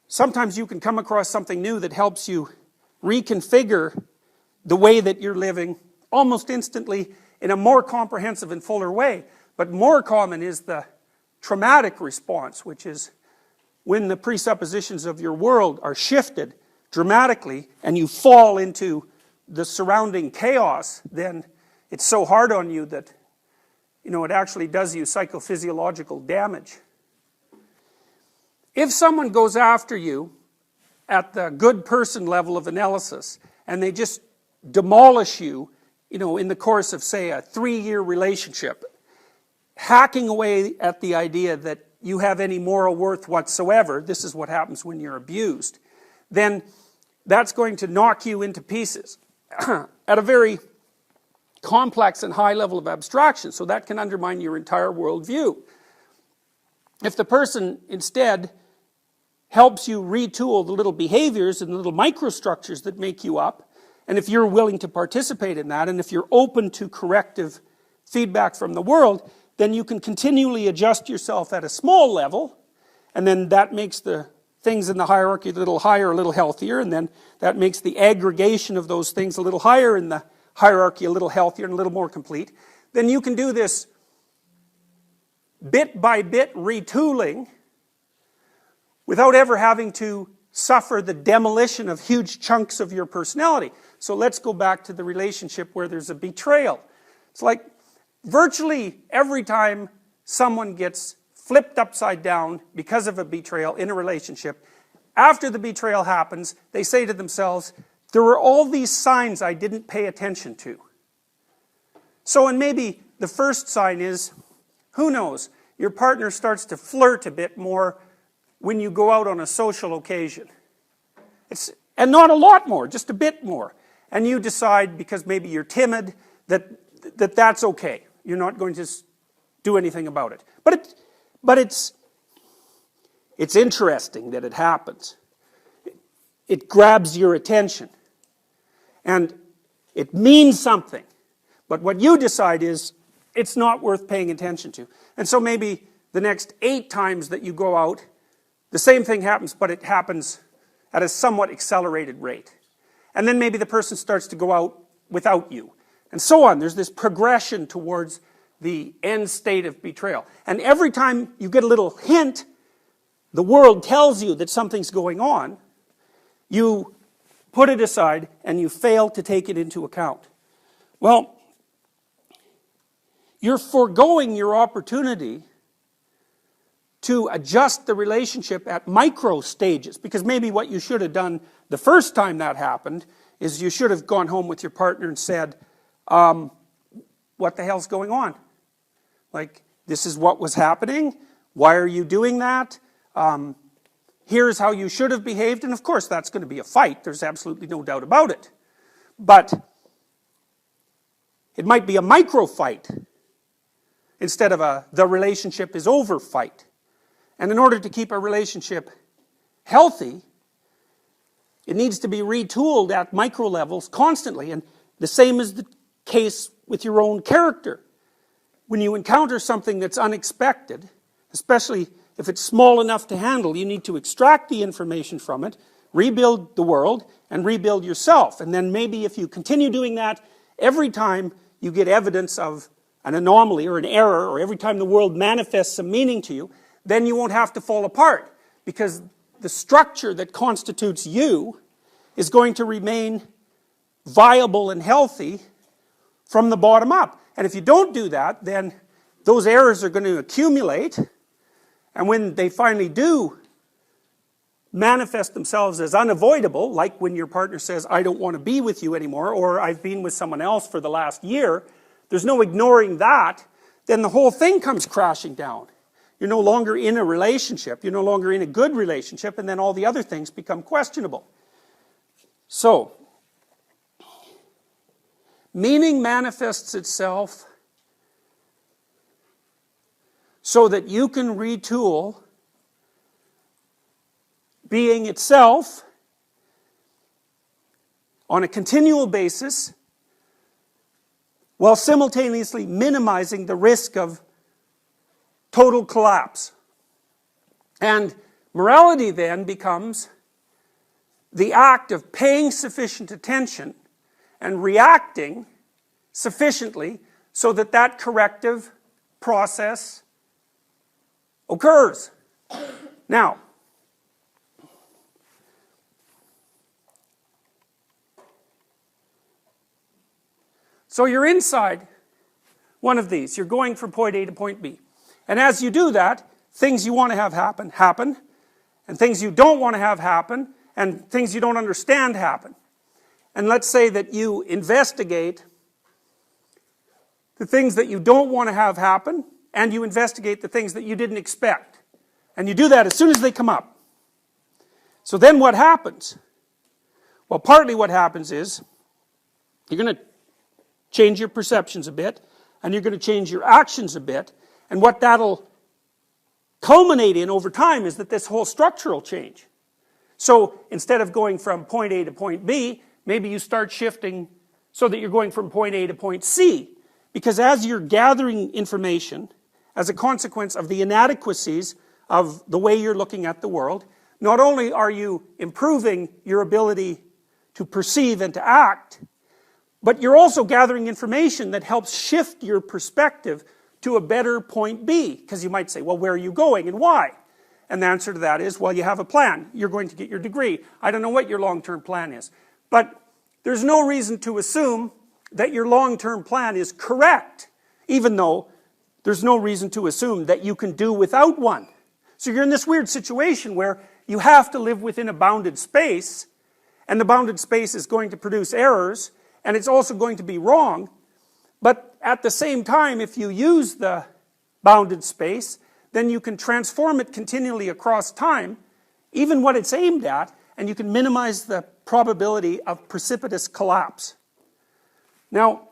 sometimes you can come across something new that helps you reconfigure the way that you're living almost instantly in a more comprehensive and fuller way. But more common is the traumatic response, which is when the presuppositions of your world are shifted dramatically and you fall into the surrounding chaos, then it's so hard on you that, it actually does you psychophysiological damage. If someone goes after you at the good person level of analysis and they just demolish you, in the course of, say, a 3-year relationship, hacking away at the idea that you have any moral worth whatsoever, this is what happens when you're abused, then that's going to knock you into pieces at a very complex and high level of abstraction, so that can undermine your entire worldview. If the person instead helps you retool the little behaviors and the little microstructures that make you up, and if you're willing to participate in that, and if you're open to corrective feedback from the world, then you can continually adjust yourself at a small level, and then that makes the things in the hierarchy a little higher, a little healthier, and then that makes the aggregation of those things a little higher in the hierarchy a little healthier and a little more complete. Then you can do this bit by bit retooling without ever having to suffer the demolition of huge chunks of your personality. So let's go back to the relationship where there's a betrayal. It's like virtually every time someone gets flipped upside down because of a betrayal in a relationship, after the betrayal happens, they say to themselves, there were all these signs I didn't pay attention to. So, and maybe the first sign is, who knows, your partner starts to flirt a bit more when you go out on a social occasion. And not a lot more, just a bit more. And you decide, because maybe you're timid, that's okay. You're not going to do anything about it. But it's interesting that it happens. It grabs your attention. And it means something. But what you decide is, it's not worth paying attention to. And so maybe the next 8 times that you go out, the same thing happens, but it happens at a somewhat accelerated rate. And then maybe the person starts to go out without you. And so on. There's this progression towards the end state of betrayal. And every time you get a little hint, the world tells you that something's going on, you put it aside and you fail to take it into account. Well, you're foregoing your opportunity to adjust the relationship at micro stages, because maybe what you should have done the first time that happened is you should have gone home with your partner and said, what the hell's going on? Like, this is what was happening. Why are you doing that? Here's how you should have behaved. And of course, that's going to be a fight. There's absolutely no doubt about it. But it might be a micro fight instead of the relationship is over fight. And in order to keep a relationship healthy, it needs to be retooled at micro levels constantly. And the same is the case with your own character. When you encounter something that's unexpected, especially if it's small enough to handle, you need to extract the information from it, rebuild the world, and rebuild yourself. And then maybe if you continue doing that, every time you get evidence of an anomaly or an error, or every time the world manifests some meaning to you, then you won't have to fall apart, because the structure that constitutes you is going to remain viable and healthy from the bottom up. And if you don't do that, then those errors are going to accumulate, and when they finally do manifest themselves as unavoidable, like when your partner says, I don't want to be with you anymore, or I've been with someone else for the last year, there's no ignoring that, then the whole thing comes crashing down. You're no longer in a relationship, you're no longer in a good relationship, and then all the other things become questionable. So, meaning manifests itself so that you can retool being itself on a continual basis while simultaneously minimizing the risk of total collapse. And Morality then becomes the act of paying sufficient attention and reacting sufficiently so that that corrective process occurs. Now, so you're inside one of these. You're going from point A to point B. And as you do that, things you want to have happen, happen. And things you don't want to have happen, and things you don't understand happen. And let's say that you investigate the things that you don't want to have happen, and you investigate the things that you didn't expect. And you do that as soon as they come up. So then what happens? Well, partly what happens is, you're going to change your perceptions a bit, and you're going to change your actions a bit, and what that'll culminate in over time is that this whole structure will change. So instead of going from point A to point B, maybe you start shifting so that you're going from point A to point C. Because as you're gathering information, as a consequence of the inadequacies of the way you're looking at the world, not only are you improving your ability to perceive and to act, but you're also gathering information that helps shift your perspective to a better point B. Because you might say, well, where are you going and why? And the answer to that is, well, you have a plan. You're going to get your degree. I don't know what your long-term plan is. But there's no reason to assume that your long-term plan is correct, even though there's no reason to assume that you can do without one. So you're in this weird situation where you have to live within a bounded space, and the bounded space is going to produce errors, and it's also going to be wrong. But at the same time, if you use the bounded space, then you can transform it continually across time, even what it's aimed at, and you can minimize the probability of precipitous collapse. Now,